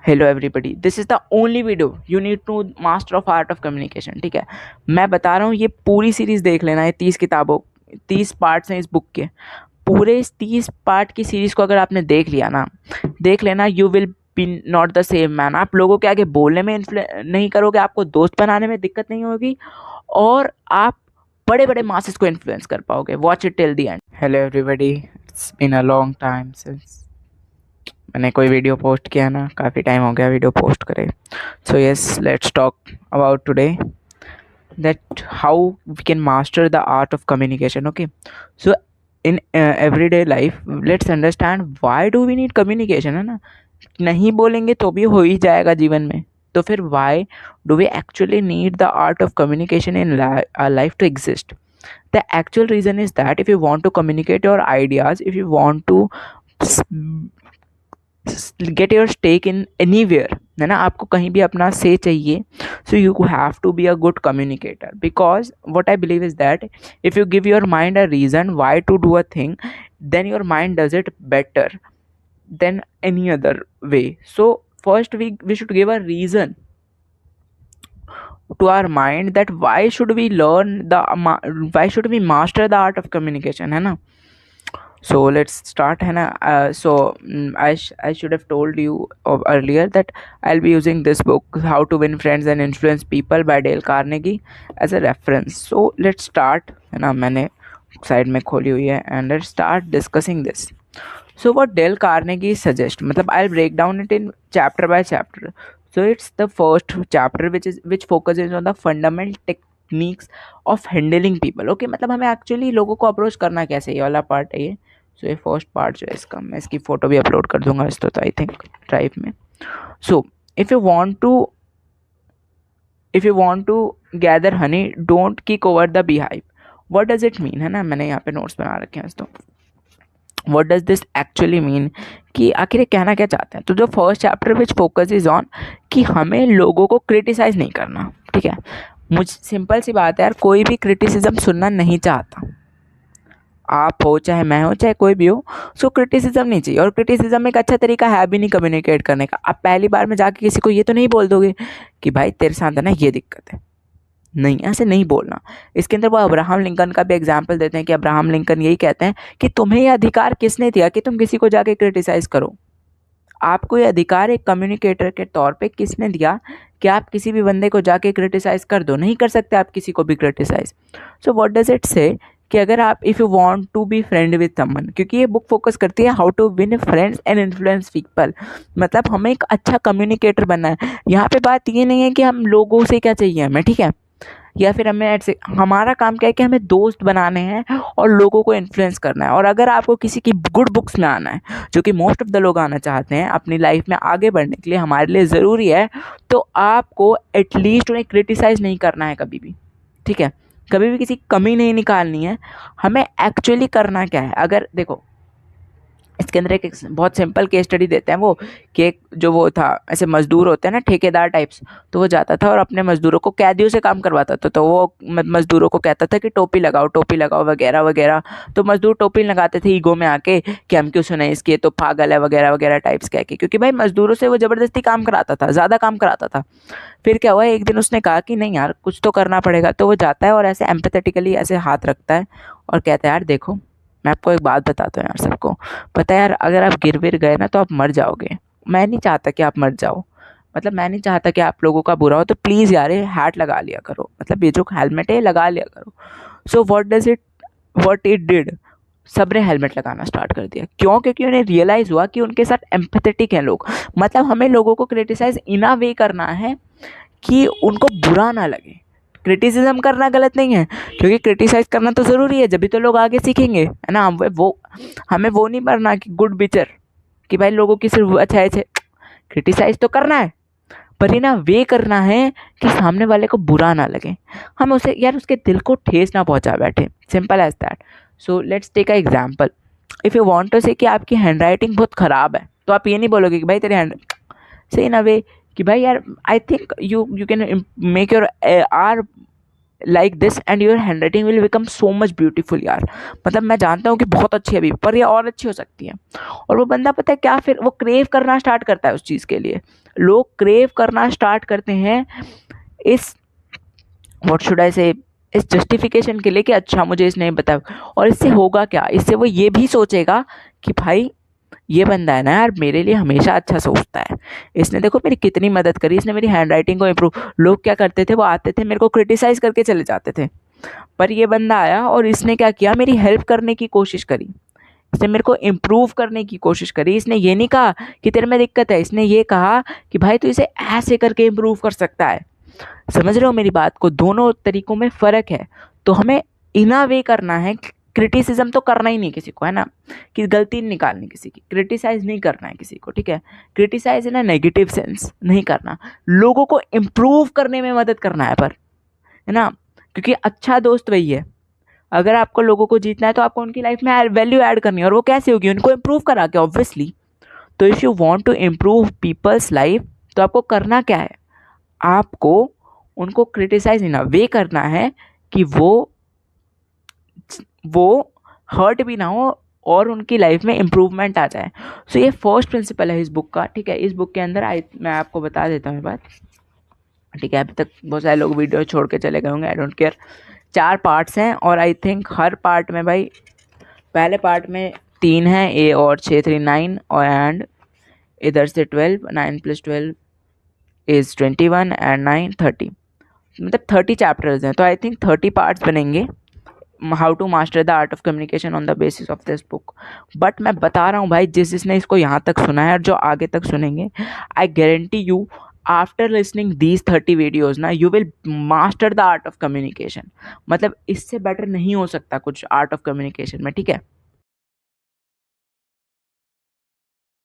Hello everybody, this is the only video you need to master of art of communication. ठीक है, मैं बता रहा हूँ, ये पूरी सीरीज़ देख लेना है। 30 किताबों 30 पार्ट्स हैं इस बुक के। पूरे इस 30 पार्ट की सीरीज़ को अगर आपने देख लिया ना, देख लेना, you will be not the same man. आप लोगों के आगे बोलने में नहीं करोगे, आपको दोस्त बनाने में दिक्कत नहीं होगी, और आप बड़े बड़े मासेस को इन्फ्लुएंस कर पाओगे। Watch it till the end. Hello everybody, it's been a long time since मैंने कोई वीडियो पोस्ट किया ना, काफ़ी टाइम हो गया वीडियो पोस्ट करे। So yes, let's talk about today that how we can master the art of communication. Okay, so in everyday life, let's understand why do we need communication, है ना। नहीं बोलेंगे तो भी हो ही जाएगा जीवन में, तो फिर why do we actually need the art of communication in our life to exist? The actual reason is that if you want to communicate your ideas, if you want to get your stake in anywhere, है ना, आपको कहीं भी अपना से चाहिए, so you have to be a good communicator. Because what I believe is that if you give your mind a reason why to do a thing, then your mind does it better than any other way. So first we should give a reason to our mind that why should we learn the why should we master the art of communication, है ना। So let's start, है ना। I should have told you earlier that I'll be using this book, How to Win Friends and Influence People by Dale Carnegie, as a reference. So let's start, है ना, मैंने side में खोली हुई है, and let's start discussing this. So what Dale Carnegie suggests, मतलब I'll break down it in chapter by chapter. So it's the first chapter which focuses on the fundamental techniques of handling people. Okay, मतलब हमें actually लोगों को approach करना कैसे, ये वाला part है ये। सो ये फर्स्ट पार्ट जो है इसका, मैं इसकी फ़ोटो भी अपलोड कर दूंगा इस तो आई थिंक ड्राइव में। So if you want to gather honey, don't kick over the beehive. What does it mean, है ना, मैंने यहाँ पे नोट्स बना रखे हैं। तो what does this actually mean, कि आखिर ये कहना क्या चाहते हैं। तो जो first chapter which focus is on कि हमें लोगों को क्रिटिसाइज नहीं करना। ठीक है, मुझ सिंपल सी बात है यार, कोई भी क्रिटिसिज्म सुनना नहीं चाहता। आप हो चाहे मैं हो चाहे कोई भी हो, सो क्रिटिसिज्म नहीं चाहिए। और क्रिटिसिज्म एक अच्छा तरीका है भी नहीं कम्युनिकेट करने का। आप पहली बार में जाके किसी को ये तो नहीं बोल दोगे कि भाई तेरे साथ है ना ये दिक्कत है, नहीं, ऐसे नहीं बोलना। इसके अंदर वो अब्राहम लिंकन का भी एग्जाम्पल देते हैं कि अब्राहम लिंकन यही कहते हैं कि तुम्हें ये अधिकार किसने दिया कि तुम किसी को जाके क्रिटिसाइज करो। आपको ये अधिकार एक कम्युनिकेटर के तौर पे किसने दिया कि आप किसी भी बंदे को जाके क्रिटिसाइज कर दो। नहीं कर सकते आप किसी को भी criticize. So what does it say कि अगर आप if you want to be friend with someone, क्योंकि ये बुक फोकस करती है how to win friends and influence people, मतलब हमें एक अच्छा कम्युनिकेटर बनना है। यहाँ पे बात ये नहीं है कि हम लोगों से क्या चाहिए हमें, ठीक है, या फिर हमें ऐसे, हमारा काम क्या है कि हमें दोस्त बनाने हैं और लोगों को इन्फ्लुएंस करना है। और अगर आपको किसी की गुड बुक्स में आना है, जो कि मोस्ट ऑफ द लोग आना चाहते हैं अपनी लाइफ में आगे बढ़ने के लिए, हमारे लिए ज़रूरी है, तो आपको एटलीस्ट उन्हें क्रिटिसाइज़ नहीं करना है कभी भी। ठीक है, कभी भी किसी कमी नहीं निकालनी है। हमें एक्चुअली करना क्या है, अगर देखो इसके अंदर एक बहुत सिंपल केस स्टडी देते हैं वो, कि एक जो वो था, ऐसे मज़दूर होते हैं ना ठेकेदार टाइप्स, तो वो जाता था और अपने मज़दूरों को कैदियों से काम करवाता था। तो वो मज़दूरों को कहता था कि टोपी लगाओ वगैरह वगैरह। तो मज़दूर टोपी लगाते थे ईगो में आके कि हम क्यों सुने इसके, तो पागल है वगैरह वगैरह टाइप्स कह के, क्योंकि भाई मज़दूरों से वो ज़बरदस्ती काम कराता था, ज़्यादा काम कराता था। फिर क्या हुआ, एक दिन उसने कहा कि नहीं यार कुछ तो करना पड़ेगा। तो वो जाता है और ऐसे एम्पैथेटिकली ऐसे हाथ रखता है और कहता है यार देखो, मैं आपको एक बात बताता हूँ यार, सबको पता है यार, अगर आप गिर विर गए ना तो आप मर जाओगे। मैं नहीं चाहता कि आप मर जाओ, मतलब मैं नहीं चाहता कि आप लोगों का बुरा हो, तो प्लीज़ यार ये हैट लगा लिया करो, मतलब ये जो हेलमेट है लगा लिया करो। सो व्हाट इट डिड, सब ने हेलमेट लगाना स्टार्ट कर दिया। क्यों? क्योंकि उन्हें रियलाइज़ हुआ कि उनके साथ एम्पैथेटिक हैं लोग। मतलब हमें लोगों को क्रिटिसाइज़ इन अ वे करना है कि उनको बुरा ना लगे। क्रिटिसिज्म करना गलत नहीं है, क्योंकि क्रिटिसाइज करना तो ज़रूरी है, जब भी तो लोग आगे सीखेंगे, है ना। हमें वो नहीं बनना कि गुड बिचर, कि भाई लोगों की सिर्फ अच्छा है, क्रिटिसाइज तो करना है पर ये ना वे करना है कि सामने वाले को बुरा ना लगे, हम उसे यार उसके दिल को ठेस ना पहुंचा बैठे। Simple as that. So let's take a example. If you want to say कि आपकी हैंड राइटिंग बहुत ख़राब है, तो आप ये नहीं बोलोगे कि भाई तेरी हैंड से इन अ वे कि भाई यार I think you can make your R like this and your handwriting will become so much beautiful यार, मतलब मैं जानता हूँ कि बहुत अच्छी है अभी, पर ये और अच्छी हो सकती है। और वो बंदा पता है क्या, फिर वो क्रेव करना स्टार्ट करता है उस चीज़ के लिए। लोग क्रेव करना स्टार्ट करते हैं इस व्हाट शुड आई से, इस जस्टिफिकेशन के लिए कि अच्छा मुझे इसने बताया। और इससे होगा क्या, इससे वो ये भी सोचेगा कि भाई ये बंदा है ना यार मेरे लिए हमेशा अच्छा सोचता है, इसने देखो मेरी कितनी मदद करी, इसने मेरी हैंड राइटिंग को इम्प्रूव। लोग क्या करते थे, वो आते थे मेरे को क्रिटिसाइज़ करके चले जाते थे, पर ये बंदा आया और इसने क्या किया, मेरी हेल्प करने की कोशिश करी, इसने मेरे को इम्प्रूव करने की कोशिश करी। इसने ये नहीं कहा कि तेरे में दिक्कत है, इसने ये कहा कि भाई तू इसे ऐसे करके इम्प्रूव कर सकता है। समझ रहे हो मेरी बात को, दोनों तरीकों में फ़र्क है। तो हमें इन अ वे करना है, क्रिटिसिज्म तो करना ही नहीं किसी को, है ना, कि गलती नहीं निकालनी किसी की, क्रिटिसाइज़ नहीं करना है किसी को, ठीक है, criticize in a negative sense नहीं करना, लोगों को इम्प्रूव करने में मदद करना है, पर है ना, क्योंकि अच्छा दोस्त वही है। अगर आपको लोगों को जीतना है तो आपको उनकी लाइफ में वैल्यू ऐड करनी है, और वो कैसे होगी, उनको इम्प्रूव करा के ऑब्वियसली। तो if you want to improve people's life, तो आपको करना क्या है, आपको उनको क्रिटिसाइज इन अ वे करना है कि वो हर्ट भी ना हो और उनकी लाइफ में इम्प्रूवमेंट आ जाए। सो ये फर्स्ट प्रिंसिपल है इस बुक का, ठीक है। इस बुक के अंदर मैं आपको बता देता हूँ बात, ठीक है। अभी तक बहुत सारे लोग वीडियो छोड़ के चले गए होंगे, आई डोंट केयर। 4 पार्ट्स हैं और आई थिंक हर पार्ट में भाई, पहले पार्ट में 3 हैं, ए और 6 3 9, और एंड इधर से 12, 9 + 12 इज़ 21 एंड 9 30, मतलब 30 चैप्टर्स हैं। तो आई थिंक 30 पार्ट्स बनेंगे, how to master the art of communication on the basis of this book. But मैं बता रहा हूँ भाई, जिसने इसको यहाँ तक सुना है और जो आगे तक सुनेंगे, I guarantee you after listening these 30 videos ना, you will master the art of communication. मतलब इससे बेटर नहीं हो सकता कुछ आर्ट ऑफ कम्युनिकेशन में, ठीक है।